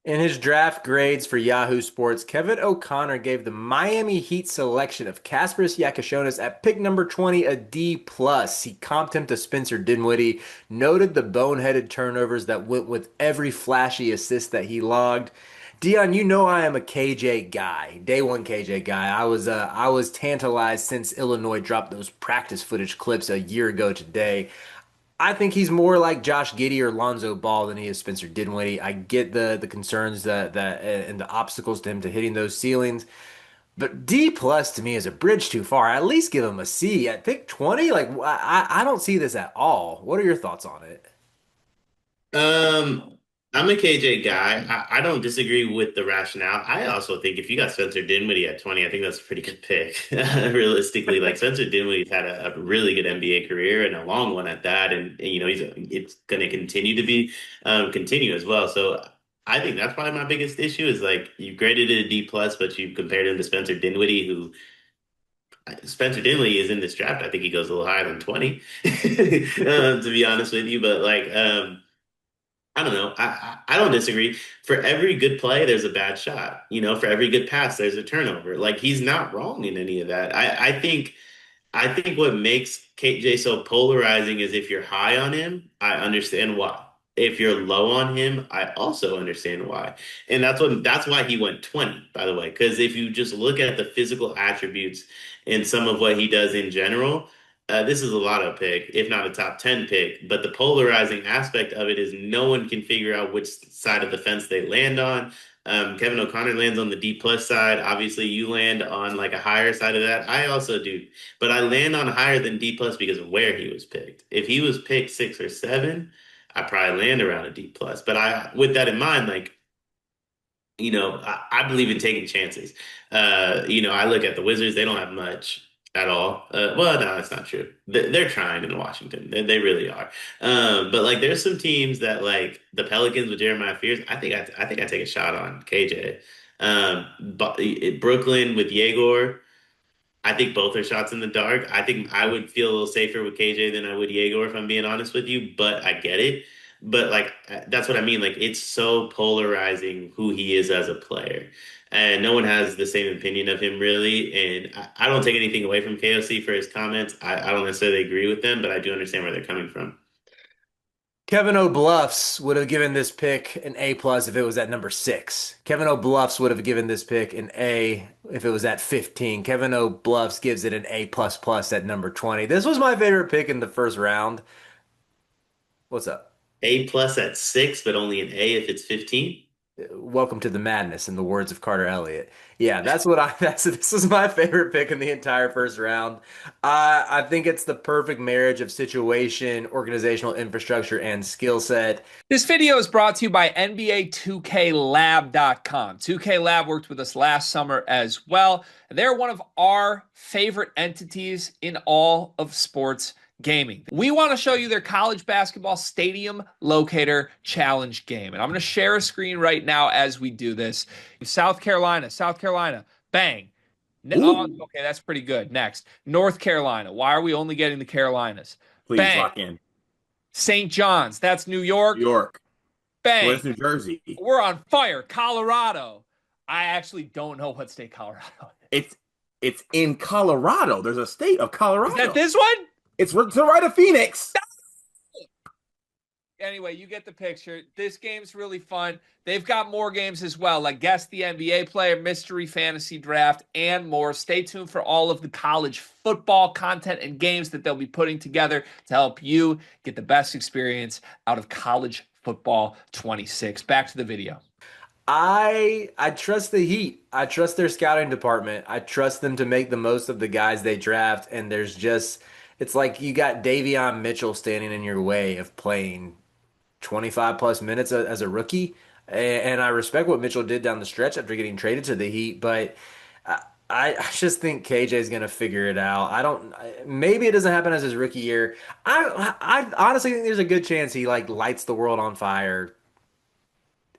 In his draft grades for Yahoo Sports, Kevin O'Connor gave the Miami Heat selection of Kasparas Jakucionis at pick number 20 a D plus. He comped him to Spencer Dinwiddie, noted the boneheaded turnovers that went with every flashy assist that he logged. Dion, you know I am a KJ guy, day one KJ guy. I was tantalized since Illinois dropped those practice footage clips a year ago today. I think he's more like Josh Giddey or Lonzo Ball than he is Spencer Dinwiddie. I get the concerns that and the obstacles to him to hitting those ceilings, but D plus to me is a bridge too far. I at least give him a C at pick 20. Like I don't see this at all. What are your thoughts on it? Um, I'm a KJ guy. I don't disagree with the rationale. I also think if you got Spencer Dinwiddie at 20, I think that's a pretty good pick. Realistically, like Spencer Dinwiddie's had a really good NBA career and a long one at that, and it's going to continue to be continue as well. So I think that's probably my biggest issue is like you graded it a D plus, but you compared him to Spencer Dinwiddie, who Spencer Dinwiddie is in this draft. I think he goes a little higher than 20, to be honest with you. But I don't know. I don't disagree. For every good play, there's a bad shot. For every good pass, there's a turnover. Like he's not wrong in any of that. I think what makes KJ so polarizing is if you're high on him, I understand why. If you're low on him, I also understand why. And that's why he went 20, by the way. Because if you just look at the physical attributes and some of what he does in general, this is a lotto pick, if not a top 10 pick. But the polarizing aspect of it is no one can figure out which side of the fence they land on. Kevin O'Connor lands on the D plus side. Obviously, you land on like a higher side of that. I also do, but I land on higher than D plus because of where he was picked. If he was picked 6 or 7, I probably land around a D plus. But with that in mind, like I believe in taking chances. I look at the Wizards; they don't have much at all. Well, no, that's not true. They're trying in Washington. They really are. But like, there's some teams that like the Pelicans with Jeremiah Fears. I think I take a shot on KJ. But Brooklyn with Yegor. I think both are shots in the dark. I think I would feel a little safer with KJ than I would Yegor, if I'm being honest with you, but I get it. But like that's what I mean. Like it's so polarizing who he is as a player. And no one has the same opinion of him really. And I don't take anything away from KOC for his comments. I don't necessarily agree with them, but I do understand where they're coming from. Kevin O'Bluffs would have given this pick an A plus if it was at number 6. Kevin O'Bluffs would have given this pick an A if it was at 15. Kevin O'Bluffs gives it an A plus plus at number 20. This was my favorite pick in the first round. What's up? A plus at 6, but only an A if it's 15. Welcome to the madness, in the words of Carter Elliott. Yeah, that's what I. That's this is my favorite pick in the entire first round. I think it's the perfect marriage of situation, organizational infrastructure, and skill set. This video is brought to you by NBA 2KLab.com. 2K Lab worked with us last summer as well. They're one of our favorite entities in all of sports gaming. We want to show you their college basketball stadium locator challenge game. And I'm going to share a screen right now as we do this. South Carolina, bang. Oh, Ooh, okay, that's pretty good. Next, North Carolina. Why are we only getting the Carolinas? please Bang. lock in. St. John's, that's New New York. York. Bang. Where's New Jersey? We're on fire. Colorado. I actually don't know what state Colorado is. It's in Colorado. There's a state of Is that Colorado. this one? It's to the right of Phoenix. Anyway, you get the picture. This game's really fun. They've got more games as well, like Guess the NBA Player, Mystery Fantasy Draft, and more. Stay tuned for all of the college football content and games that they'll be putting together to help you get the best experience out of college football 26. Back to the video. I trust the Heat. I trust their scouting department. I trust them to make the most of the guys they draft. And there's just, it's like you got Davion Mitchell standing in your way of playing 25 plus minutes as a rookie. And I respect what Mitchell did down the stretch after getting traded to the Heat, but I just think KJ is going to figure it out. I don't, maybe it doesn't happen as his rookie year. I honestly think there's a good chance he like lights the world on fire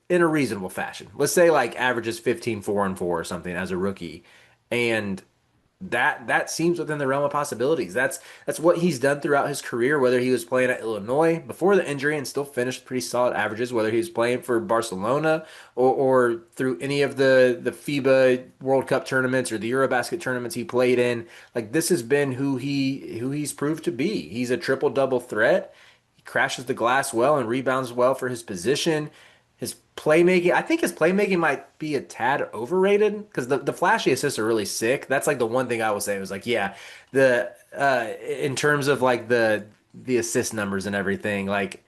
in a reasonable fashion. Let's say like averages 15, 4 and 4 or something as a rookie. And that seems within the realm of possibilities. That's what he's done throughout his career, whether he was playing at Illinois before the injury and still finished pretty solid averages, whether he was playing for Barcelona or through any of the FIBA World Cup tournaments or the Eurobasket tournaments he played in. Like this has been who he's proved to be. He's a triple double threat. He crashes the glass well and rebounds well for his position. His playmaking, I think his playmaking might be a tad overrated because the flashy assists are really sick. That's like the one thing I will say was like, yeah, the in terms of like the assist numbers and everything, like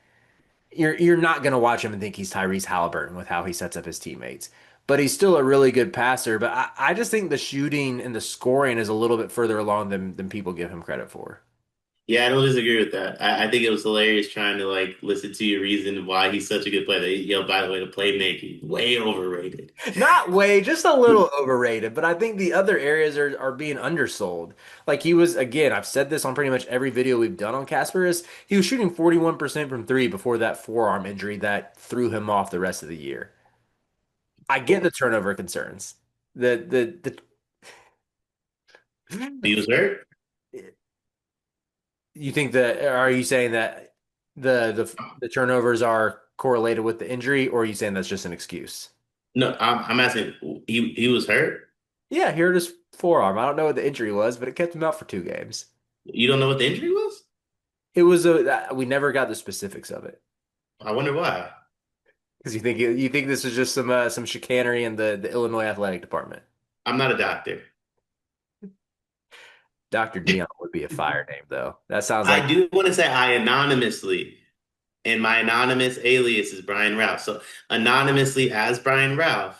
you're not gonna watch him and think he's Tyrese Halliburton with how he sets up his teammates. But he's still a really good passer. But I just think the shooting and the scoring is a little bit further along than people give him credit for. Yeah, I don't disagree with that. I think it was hilarious trying to like listen to your reason why he's such a good player. Yo, by the way, the playmaking way overrated. Not way, just a little overrated, but I think the other areas are being undersold. Like he was, again, I've said this on pretty much every video we've done on Kasparas. He was shooting 41% from three before that forearm injury that threw him off the rest of the year. I get the turnover concerns. He was hurt. You think that, are you saying that the turnovers are correlated with the injury, or are you saying that's just an excuse? No, I'm asking. He was hurt. Yeah, here it is forearm. I don't know what the injury was, but it kept him out for 2 games. You don't know what the injury was? It was a we never got the specifics of it I wonder why. because you think this is just some chicanery in the Illinois athletic department. I'm not a doctor. Dr. Dion would be a fire name though. That sounds I like do want to say I anonymously, and my anonymous alias is Brian Ralph. So anonymously as Brian Ralph,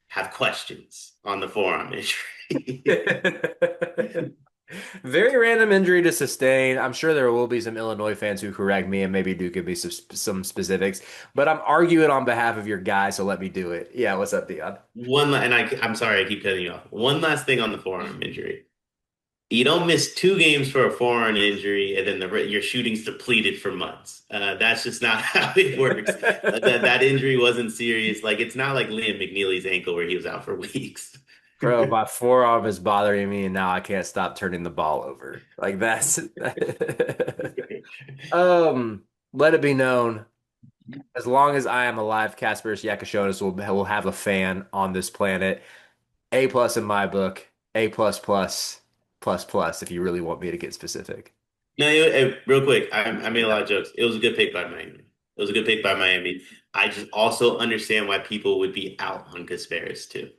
have questions on the forearm injury. very random injury to sustain. I'm sure there will be some Illinois fans who correct me and maybe do give me some specifics, but I'm arguing on behalf of your guy, so let me do it. Yeah, what's up, Dion? And I'm sorry I keep cutting you off. One last thing on the forearm injury. You don't miss 2 games for a forearm injury, and then your shooting's depleted for months. That's just not how it works. That injury wasn't serious. Like it's not like Liam McNeely's ankle where he was out for weeks. Bro, my forearm is bothering me, and now I can't stop turning the ball over. Like that's let it be known, as long as I am alive, Kasparas Jakucionis will have a fan on this planet. A plus in my book, A plus plus plus plus if you really want me to get specific. No, real quick, I made a lot of jokes. It was a good pick by Miami. It was a good pick by Miami. I just also understand why people would be out on Kasparas too.